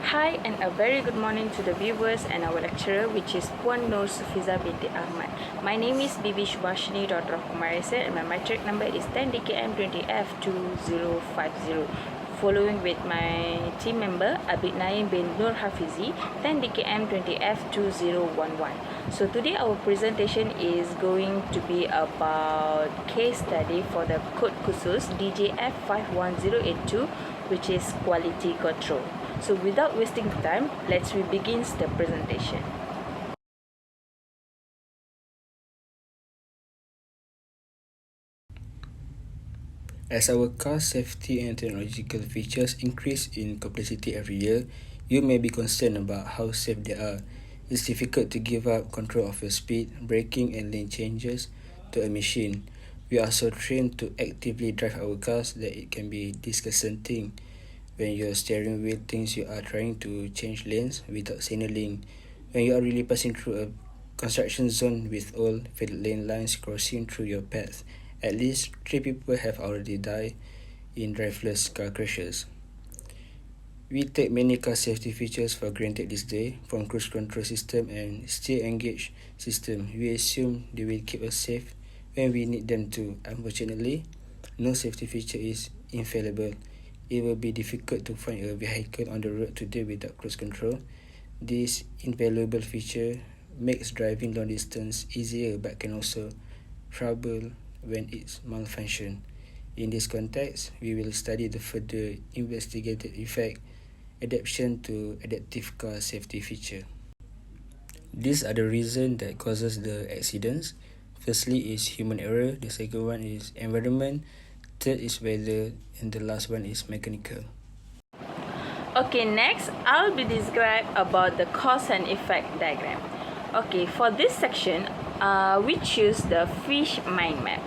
Hi and a very good morning to the viewers and our lecturer, which is Puan Nur Sufiza binti Ahmad. My name is Bibi Shubhashini, daughter of Kumarisa, and my matric number is 10DKM20F2050. Following with my team member Abid Naim bin Nur Hafizi, 10DKM20F2011. So today our presentation is going to be about case study for the Code Khusus DJF51082, which is quality control. So without wasting time, let's begin the presentation. As our car safety and technological features increase in complexity every year, you may be concerned about how safe they are. It's difficult to give up control of your speed, braking and lane changes to a machine. We are so trained to actively drive our cars that it can be disconcerting when your steering wheel thinks you are trying to change lanes without signaling, when you are really passing through a construction zone with all faded lane lines crossing through your path. At least 3 people have already died in driverless car crashes. We take many car safety features for granted this day, from cruise control system and steer engage system. We assume they will keep us safe when we need them to. Unfortunately, no safety feature is infallible. It will be difficult to find a vehicle on the road today without cruise control. This invaluable feature makes driving long distance easier but can also trouble when it's malfunction. In this context, we will study the further investigated effect adaptation to adaptive car safety feature. These are the reasons that causes the accidents. Firstly is human error, the second one is environment, third is weather, and the last one is mechanical. Okay, next I'll be describe about the cause and effect diagram. Okay, for this section, we choose the fish mind map.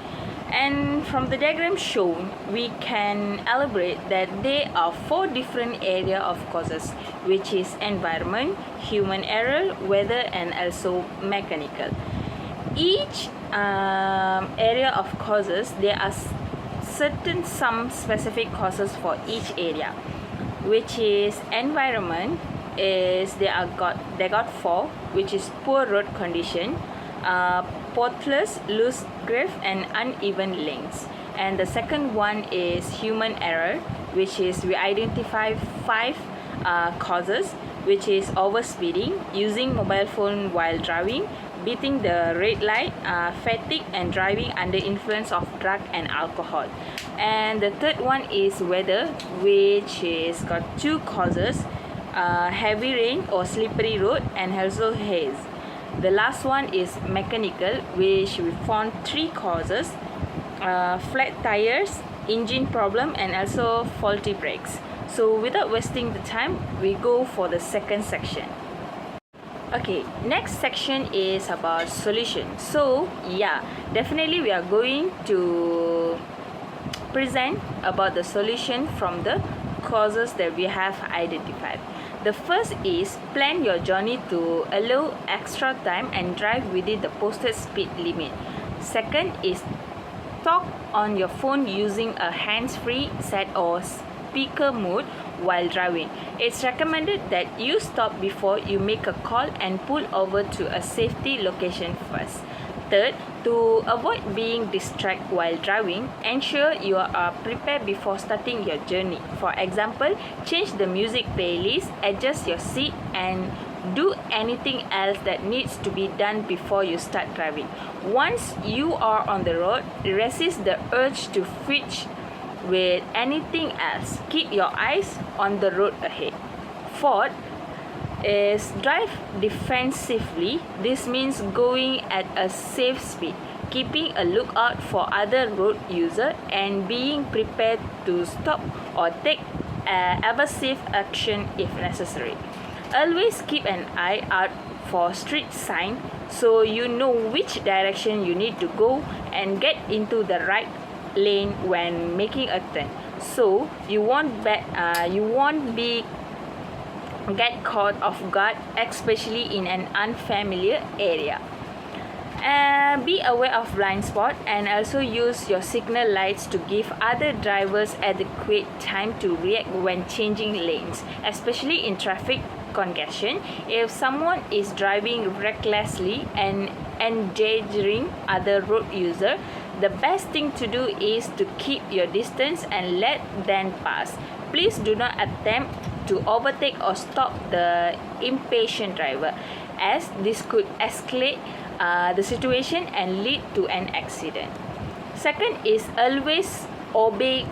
And from the diagram shown, we can elaborate that there are 4 different areas of causes, which is environment, human error, weather, and also mechanical. Each area of causes, there are some specific causes for each area, which is environment is they got 4, which is poor road condition, potholes, loose grip and uneven links. And the second one is human error, which is we identify 5 causes, which is overspeeding, using mobile phone while driving, beating the red light, fatigue and driving under influence of drug and alcohol. And the third one is weather, which is got 2 causes, heavy rain or slippery road and also haze. The last one is mechanical, which we found 3 causes, flat tires, engine problem and also faulty brakes. So without wasting the time, we go for the second section. Okay, next section is about solution. So yeah, definitely we are going to present about the solution from the causes that we have identified. The first is plan your journey to allow extra time and drive within the posted speed limit. Second is talk on your phone using a hands-free set or speaker mode while driving. It's recommended that you stop before you make a call and pull over to a safety location first. Third, to avoid being distracted while driving, ensure you are prepared before starting your journey. For example, change the music playlist, adjust your seat, and do anything else that needs to be done before you start driving. Once you are on the road, resist the urge to switch with anything else. Keep your eyes on the road ahead. Fourth is drive defensively. This means going at a safe speed, keeping a lookout for other road users and being prepared to stop or take evasive action if necessary. Always keep an eye out for street sign so you know which direction you need to go and get into the right lane when making a turn, so you won't be get caught off guard, especially in an unfamiliar area. Be aware of blind spot and also use your signal lights to give other drivers adequate time to react when changing lanes, especially in traffic congestion. If someone is driving recklessly and endangering other road user, the best thing to do is to keep your distance and let them pass. Please do not attempt to overtake or stop the impatient driver, as this could escalate the situation and lead to an accident. Second is always obey.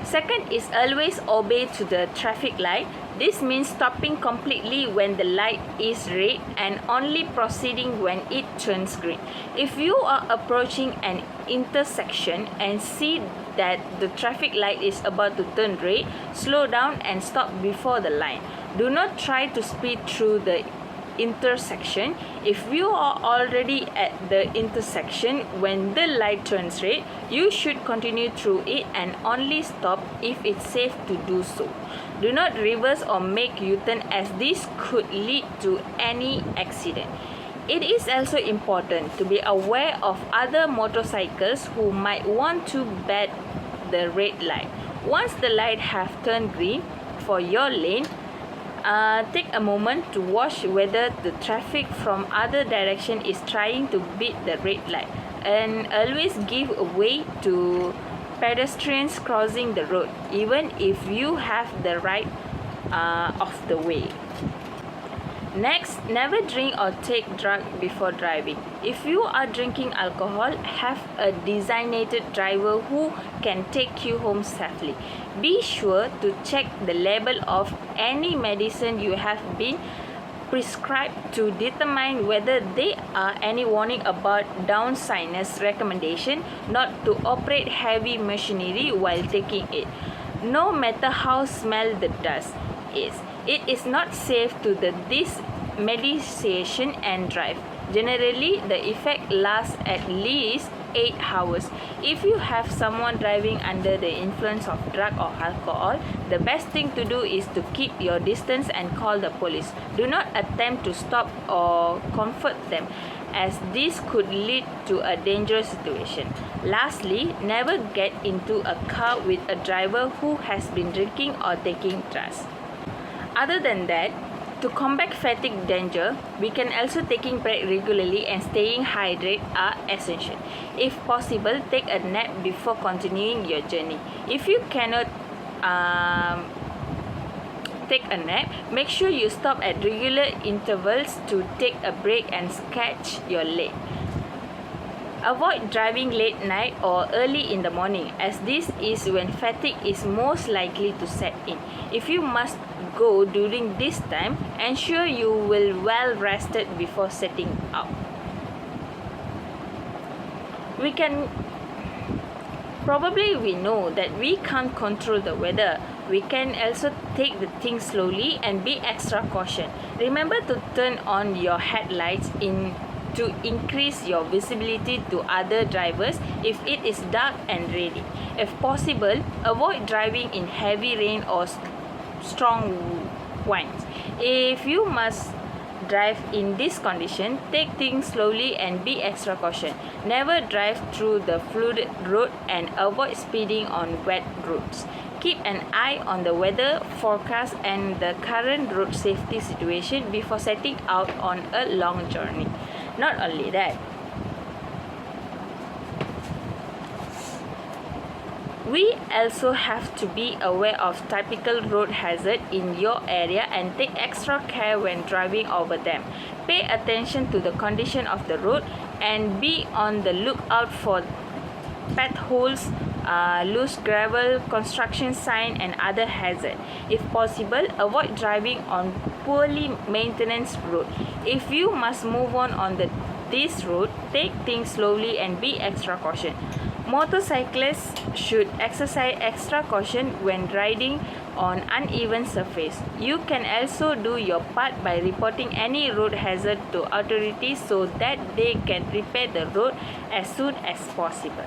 Second is always obey to the traffic light. This means stopping completely when the light is red and only proceeding when it turns green. If you are approaching an intersection and see that the traffic light is about to turn red, slow down and stop before the line. Do not try to speed through the intersection. If you are already at the intersection when the light turns red, you should continue through it and only stop if it's safe to do so. Do not reverse or make U-turn, as this could lead to any accident. It is also important to be aware of other motorcycles who might want to bat the red light. Once the light have turned green for your lane, take a moment to watch whether the traffic from other direction is trying to beat the red light, and always give way to pedestrians crossing the road, even if you have the right of the way. Next, never drink or take drug before driving. If you are drinking alcohol, have a designated driver who can take you home safely. Be sure to check the label of any medicine you have been prescribed to determine whether there are any warning about down sinus recommendation not to operate heavy machinery while taking it. No matter how small the dust is, it is not safe to this medication and drive. Generally, the effect lasts at least 8 hours. If you have someone driving under the influence of drug or alcohol, the best thing to do is to keep your distance and call the police. Do not attempt to stop or comfort them, as this could lead to a dangerous situation. Lastly, never get into a car with a driver who has been drinking or taking drugs. Other than that, to combat fatigue danger, we can also taking break regularly and staying hydrated are essential. If possible, take a nap before continuing your journey. If you cannot take a nap, make sure you stop at regular intervals to take a break and stretch your leg. Avoid driving late night or early in the morning, as this is when fatigue is most likely to set in. If you must go during this time, ensure you will well rested before setting out. We know that we can't control the weather. We can also take the things slowly and be extra cautious. Remember to turn on your headlights to increase your visibility to other drivers if it is dark and rainy. If possible, avoid driving in heavy rain or strong winds. If you must drive in this condition, take things slowly and be extra cautious. Never drive through the flooded road and avoid speeding on wet roads. Keep an eye on the weather forecast and the current road safety situation before setting out on a long journey. Not only that, we also have to be aware of typical road hazards in your area and take extra care when driving over them. Pay attention to the condition of the road and be on the lookout for potholes, loose gravel, construction sign and other hazards. If possible, avoid driving on poorly maintained road. If you must move on this road, take things slowly and be extra cautious. Motorcyclists should exercise extra caution when riding on uneven surface. You can also do your part by reporting any road hazard to authorities so that they can repair the road as soon as possible.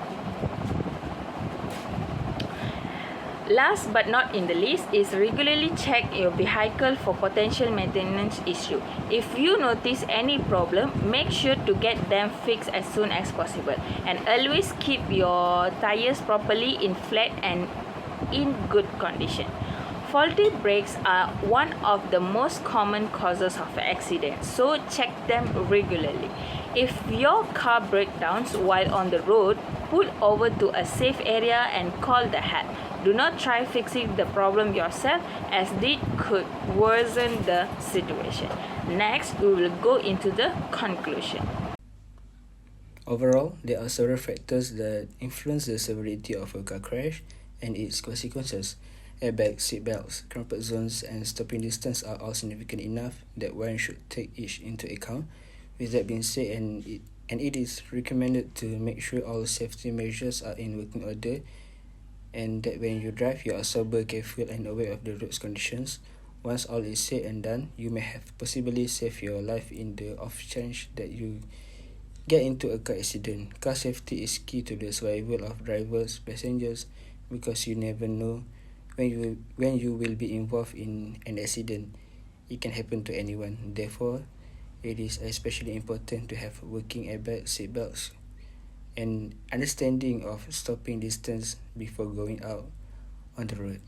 Last but not in the least is regularly check your vehicle for potential maintenance issue. If you notice any problem, make sure to get them fixed as soon as possible, and always keep your tires properly inflated and in good condition. Faulty brakes are one of the most common causes of accidents, so check them regularly. If your car breaks down while on the road, pull over to a safe area and call the help. Do not try fixing the problem yourself, as this could worsen the situation. Next, we will go into the conclusion. Overall, there are several factors that influence the severity of a car crash and its consequences. Airbags, seatbelts, comfort zones, and stopping distance are all significant enough that one should take each into account. With that being said, it is recommended to make sure all safety measures are in working order, and that when you drive, you are sober, careful, and aware of the road's conditions. Once all is said and done, you may have possibly saved your life in the off chance that you get into a car accident. Car safety is key to the survival of drivers, passengers, because you never know when you will be involved in an accident. It can happen to anyone. Therefore, it is especially important to have working airbags, seatbelts, and understanding of stopping distance before going out on the road.